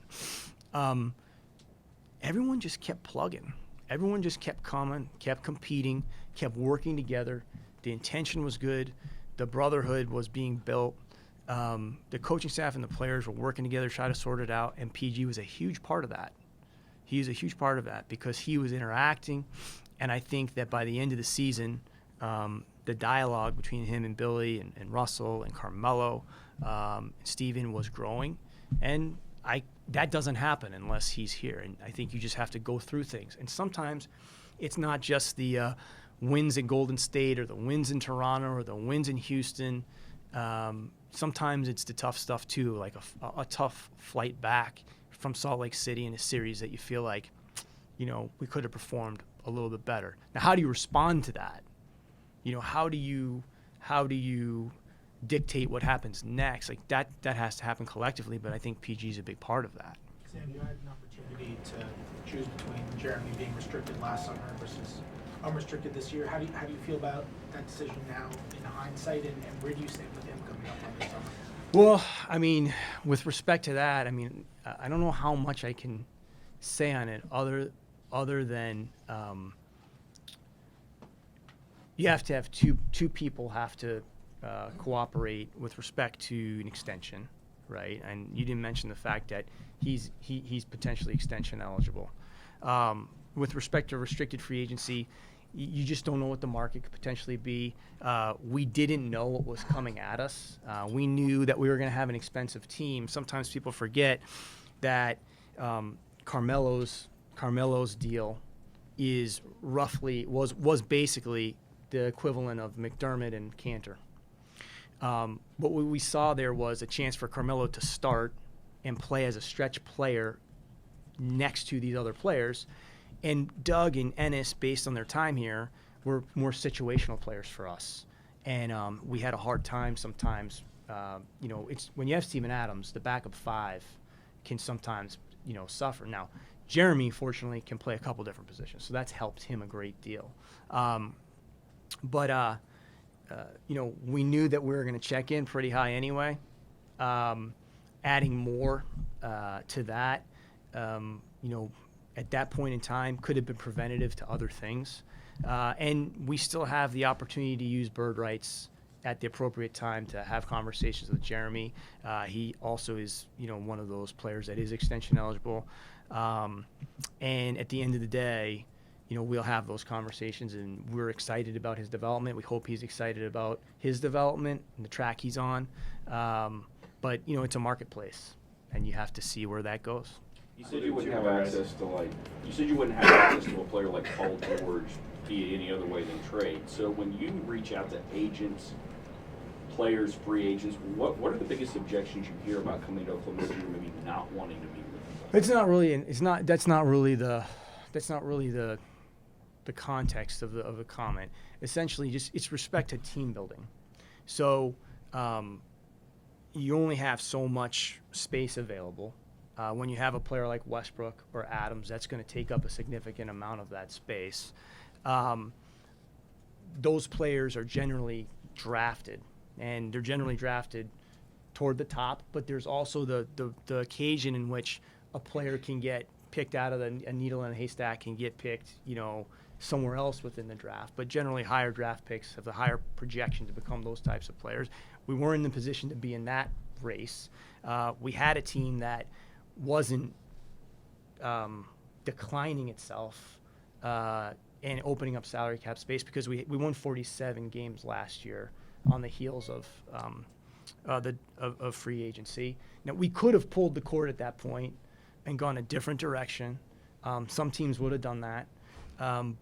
Everyone just kept plugging. Everyone just kept coming, kept competing, kept working together. The intention was good. the brotherhood was being built. The coaching staff and the players were working together, trying to sort it out, and PG was a huge part of that. He was a huge part of that because he was interacting, and I think that by the end of the season, the dialogue between him and Billy and Russell and Carmelo, Steven was growing, and that doesn't happen unless he's here, and I think you just have to go through things. And sometimes it's not just the wins in Golden State or the wins in Toronto or the wins in Houston. Sometimes it's the tough stuff too, like a tough flight back from Salt Lake City in a series that you feel like, we could have performed a little bit better. Now, how do you respond to that? How do you dictate what happens next? Like that has to happen collectively, but I think PG is a big part of that. Sam, you had an opportunity to choose between Jeremy being restricted last summer versus unrestricted this year. How do you feel about that decision now in hindsight, and where do you stand with him coming up on this summer? Well, I mean, with respect to that, I mean, I don't know how much I can say on it other than you have to have two people have to cooperate with respect to an extension, right? And you didn't mention the fact that he's potentially extension eligible. With respect to restricted free agency, you just don't know what the market could potentially be. We didn't know what was coming at us. We knew that we were going to have an expensive team. Sometimes people forget that Carmelo's deal is was basically the equivalent of McDermott and Cantor. But what we saw there was a chance for Carmelo to start and play as a stretch player next to these other players. And Doug and Ennis, based on their time here, were more situational players for us. And we had a hard time sometimes. It's when you have Steven Adams, the backup five can sometimes, suffer. Now, Jeremy, fortunately, can play a couple different positions, so that's helped him a great deal. But we knew that we were going to check in pretty high anyway. Adding more to that, at that point in time could have been preventative to other things. And we still have the opportunity to use bird rights at the appropriate time to have conversations with Jeremy. He also is, one of those players that is extension eligible. And at the end of the day, we'll have those conversations, and we're excited about his development. We hope he's excited about his development and the track he's on. But, it's a marketplace, and you have to see where that goes. You said you wouldn't have access to a player like Paul George via any other way than trade. So when you reach out to agents, players, free agents, what are the biggest objections you hear about coming to Oklahoma City or maybe not wanting to meet with them? That's not really the context of the comment. Essentially, it's respect to team building. So you only have so much space available. When you have a player like Westbrook or Adams, that's going to take up a significant amount of that space. Those players are generally drafted, and they're generally drafted toward the top, but there's also the occasion in which a player can get picked out of a needle in a haystack and get picked, somewhere else within the draft. But generally, higher draft picks have the higher projection to become those types of players. We weren't in the position to be in that race. We had a team that wasn't declining itself and opening up salary cap space because we won 47 games last year on the heels of free agency. Now, we could have pulled the cord at that point and gone a different direction. Some teams would have done that. And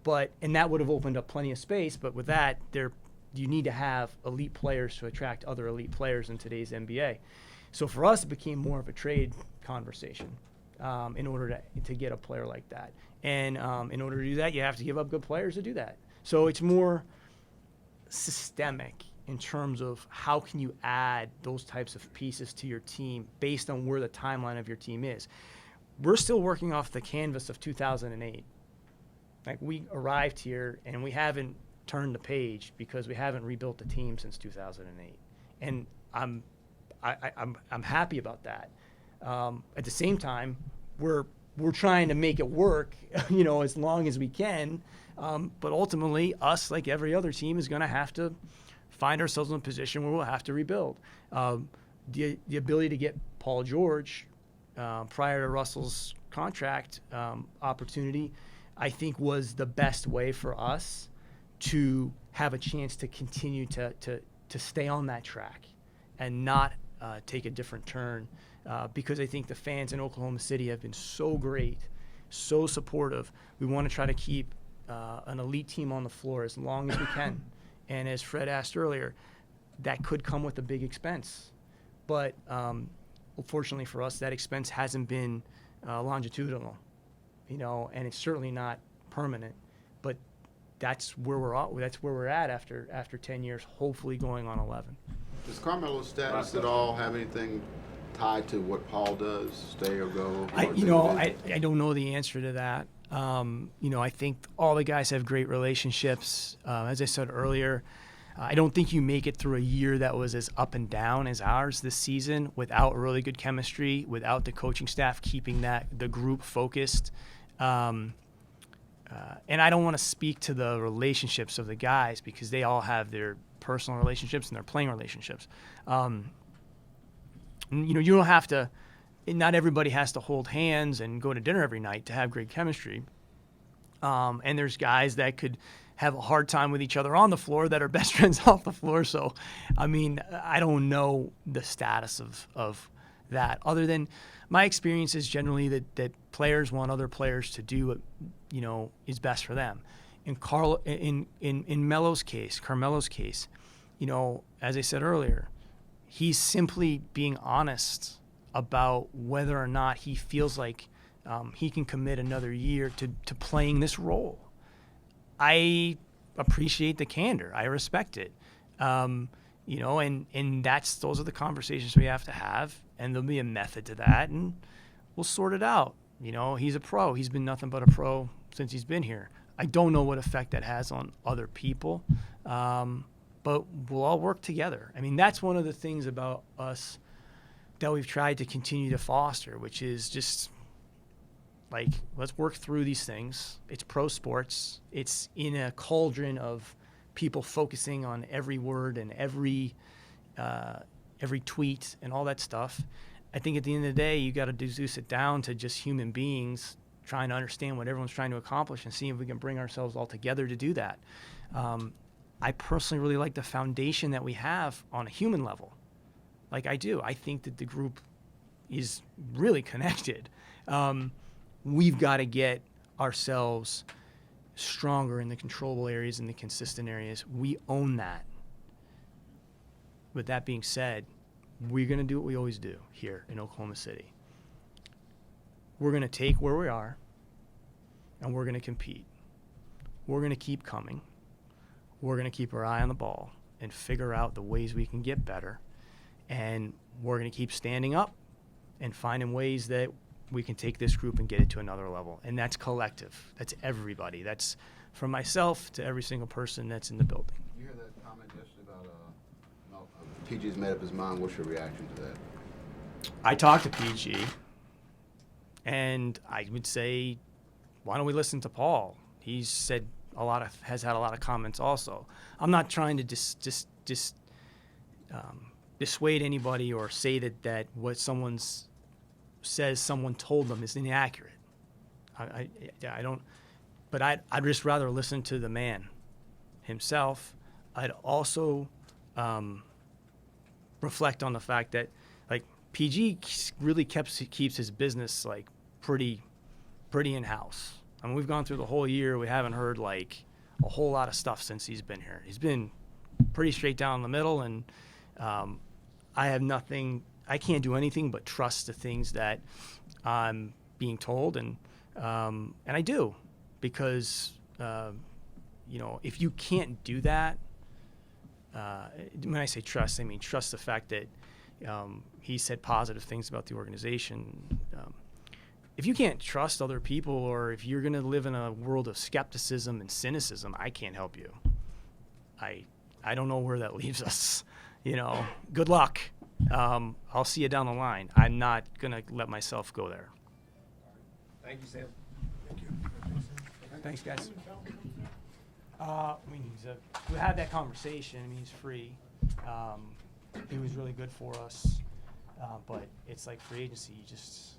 that would have opened up plenty of space. But with that, you need to have elite players to attract other elite players in today's NBA. So for us, it became more of a trade conversation in order to get a player like that. And in order to do that, you have to give up good players to do that. So it's more systemic in terms of how can you add those types of pieces to your team based on where the timeline of your team is. We're still working off the canvas of 2008. Like, we arrived here and we haven't turned the page because we haven't rebuilt the team since 2008. And I'm happy about that. At the same time, we're trying to make it work, as long as we can. But ultimately, us, like every other team, is going to have to find ourselves in a position where we'll have to rebuild. The ability to get Paul George prior to Russell's contract opportunity, I think was the best way for us to have a chance to continue to stay on that track and not take a different turn, because I think the fans in Oklahoma City have been so great, so supportive. We want to try to keep an elite team on the floor as long as we can. And as Fred asked earlier, that could come with a big expense. But fortunately for us, that expense hasn't been longitudinal, and it's certainly not permanent. But that's where we're at after 10 years, hopefully going on 11. Does Carmelo's status at all have anything tied to what Paul does, stay or go? I don't know the answer to that. I think all the guys have great relationships. As I said earlier, I don't think you make it through a year that was as up and down as ours this season without really good chemistry, without the coaching staff keeping the group focused. And I don't want to speak to the relationships of the guys because they all have their personal relationships and their playing relationships. You don't have to. Not everybody has to hold hands and go to dinner every night to have great chemistry. And there's guys that could have a hard time with each other on the floor that are best friends off the floor. So, I don't know the status of that, other than my experience is generally that players want other players to do what, is best for them. In Carmelo's case, as I said earlier, he's simply being honest about whether or not he feels like he can commit another year to playing this role. I appreciate the candor. I respect it. And those are the conversations we have to have, and there'll be a method to that, and we'll sort it out. He's a pro. He's been nothing but a pro since he's been here. I don't know what effect that has on other people, but we'll all work together. That's one of the things about us that we've tried to continue to foster, which is just let's work through these things. It's pro sports. It's in a cauldron of people focusing on every word and every tweet and all that stuff. I think at the end of the day, you got to reduce it down to just human beings trying to understand what everyone's trying to accomplish and see if we can bring ourselves all together to do that. I personally really like the foundation that we have on a human level. I do. I think that the group is really connected. We've got to get ourselves stronger in the controllable areas and the consistent areas. We own that. With that being said, we're going to do what we always do here in Oklahoma City. We're going to take where we are, and we're going to compete. We're going to keep coming. We're going to keep our eye on the ball and figure out the ways we can get better. And we're going to keep standing up and finding ways that we can take this group and get it to another level. And that's collective. That's everybody. That's from myself to every single person that's in the building. You heard that comment yesterday about PG's made up his mind. What's your reaction to that? I talked to PG, and I would say, why don't we listen to Paul? He's had a lot of comments also. I'm not trying to dissuade anybody or say that what someone says someone told them is inaccurate. I don't, but I'd just rather listen to the man himself. I'd also reflect on the fact that PG really keeps his business pretty in-house. We've gone through the whole year. We haven't heard a whole lot of stuff since he's been here. He's been pretty straight down the middle, and I can't do anything but trust the things that I'm being told, and I do, because if you can't do that, when I say trust, I mean trust the fact that he said positive things about the organization. If you can't trust other people, or if you're going to live in a world of skepticism and cynicism, I can't help you. I don't know where that leaves us. Good luck. I'll see you down the line. I'm not going to let myself go there. Thank you, Sam. Thank you. Thanks, guys. He's a we had that conversation. I mean, he's free. He was really good for us, but it's like free agency. You just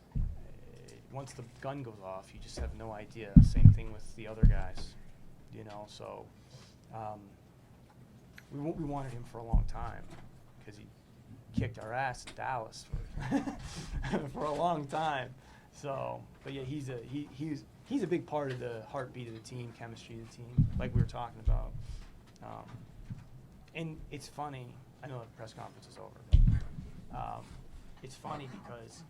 once the gun goes off, you just have no idea. Same thing with the other guys, you know. So we wanted him for a long time because he kicked our ass in Dallas for a long time. So, but yeah, he's a big part of the heartbeat of the team, chemistry of the team, like we were talking about. And it's funny. I know the press conference is over. But, it's funny because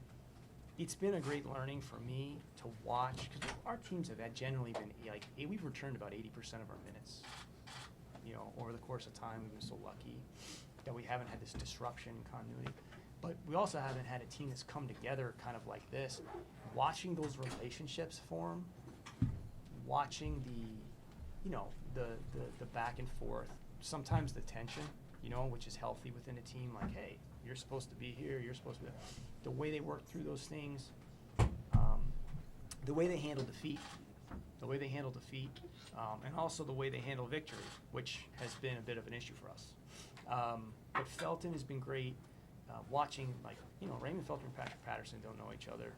it's been a great learning for me to watch because our teams have generally been like we've returned about 80% of our minutes. You know, over the course of time, we've been so lucky that we haven't had this disruption in continuity. But we also haven't had a team that's come together kind of like this. Watching those relationships form, watching the back and forth, sometimes the tension, you know, which is healthy within a team. Like, hey, you're supposed to be here. You're supposed to be. The way they work through those things, the way they handle defeat, and also the way they handle victory, which has been a bit of an issue for us. But Felton has been great. Watching, like, you know, Raymond Felton and Patrick Patterson don't know each other.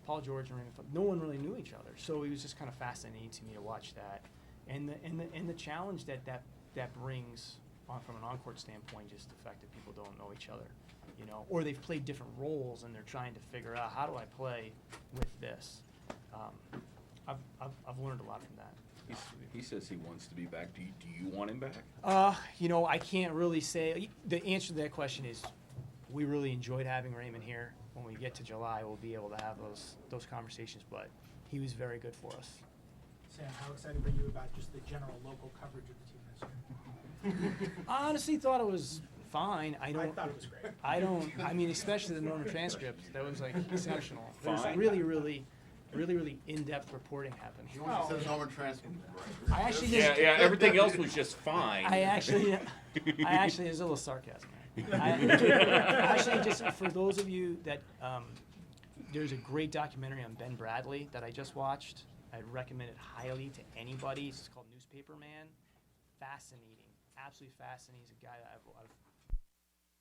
Paul George and Raymond Felton, no one really knew each other. So it was just kind of fascinating to me to watch that, and the challenge that brings on from an on-court standpoint, just the fact that people don't know each other, you know, or they've played different roles and they're trying to figure out how do I play with this. I've learned a lot from that. He says he wants to be back. Do you want him back? You know, I can't really say. The answer to that question is we really enjoyed having Raymond here. When we get to July, we'll be able to have those conversations, but he was very good for us. Sam, how excited were you about just the general local coverage of the team this year? I honestly thought it was fine. I thought it was great. I mean, especially the Norman transcript. That was like exceptional. Fine. There's really in-depth reporting happened. I actually just, Everything else was just fine. I actually, there's a little sarcasm there. Actually, just for those of you that, there's a great documentary on Ben Bradley that I just watched. I'd recommend it highly to anybody. It's called Newspaper Man. Fascinating, absolutely fascinating. He's a guy that I've